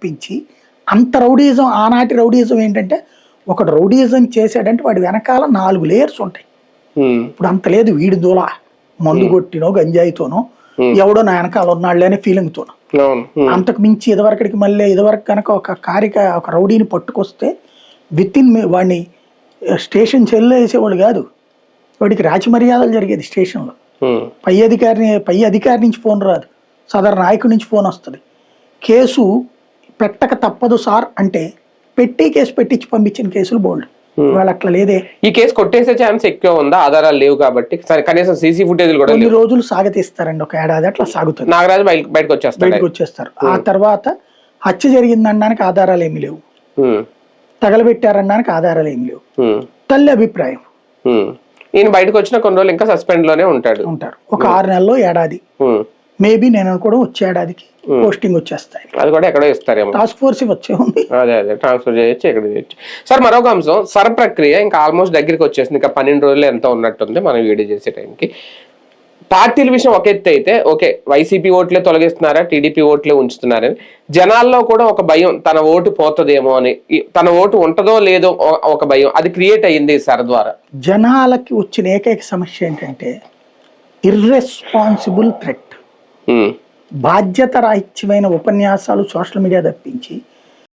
తప్పించి అంత రౌడీజం, ఆనాటి రౌడీజం ఏంటంటే ఒకడు రౌడీజం చేశాడంటే వాడి వెనకాల 4 లేయర్స్ ఉంటాయి. ఇప్పుడు అంత లేదు, వీడి దూల మందు కొట్టినో గంజాయితోనో ఎవడో నా వెనకాల ఉన్నాళ్ళే అనే ఫీలింగ్తోనో. అంతకు మించి ఇదివరకడికి మళ్ళీ ఇదివరకు కనుక ఒక రౌడీని పట్టుకొస్తే వాడిని స్టేషన్ చెల్లు వేసేవాడు కాదు, వాడికి రాచమర్యాదలు జరిగేది స్టేషన్లో. పై అధికారి నుంచి ఫోన్ రాదు, సదరు నాయకుడి నుంచి ఫోన్ వస్తుంది. కేసు పెట్టక తప్పదు సార్ అంటే కేసు పెట్టించి పంపించిన కేసులు బోల్డ్. వాళ్ళు అట్లా లేదే. ఈ కేసు కొట్టేసే ఛాన్స్ ఎక్కువ ఉందా? ఆధారాలు లేవు కాబట్టి కనీసం సీసీ ఫుటేజ్ కూడా కొన్ని రోజులు సాగతీస్తారండి, 1 ఏడాది అట్లా సాగుతుంది. నాగరాజు బయటకు వచ్చేస్తారు. ఆ తర్వాత హత్య జరిగిందనడానికి ఆధారాలు ఏమి లేవు, తగలబెట్టారనడానికి ఆధారాలు ఏమి లేవు, తల్లి అభిప్రాయం. ఈయన బయటకు వచ్చిన కొన్ని రోజులు ఇంకా సస్పెండ్ లోనే ఉంటారు. ఒక 6 నెలలో ఏడాది మేబీ నేను అనుకోవడం వచ్చే ఏడాదికి పోస్టింగ్ వచ్చేస్తాయి. అది కూడా ఎక్కడో ఇస్తారేమో, టాస్క్ ఫోర్స్ వచ్చే ఉంది. అదే ట్రాన్స్ఫర్ చేయొచ్చు, ఎక్కడ చేయొచ్చు. సార్ మరొక అంశం, సర ప్రక్రియ ఇంకా ఆల్మోస్ట్ దగ్గరికి వచ్చేసింది, ఇంకా 12 రోజులు ఎంత ఉన్నట్టుంది మనం వీడియో చేసే టైంకి. పార్టీల విషయం ఒక ఎత్తు అయితే ఓకే, వైసీపీ ఓట్లే తొలగిస్తున్నారా, టీడీపీ ఓట్లే ఉంచుతున్నారని జనాల్లో కూడా ఒక భయం, తన ఓటు పోతుందేమో అని, తన ఓటు ఉంటుందో లేదో ఒక భయం అది క్రియేట్ అయ్యింది సర ద్వారా. జనాలకి వచ్చిన ఏకైక సమస్య ఏంటంటే ఇర్రెస్పాన్సిబుల్ థ్రెట్, బాధ్యత రాహిత్యమైన ఉపన్యాసాలు సోషల్ మీడియా తప్పించి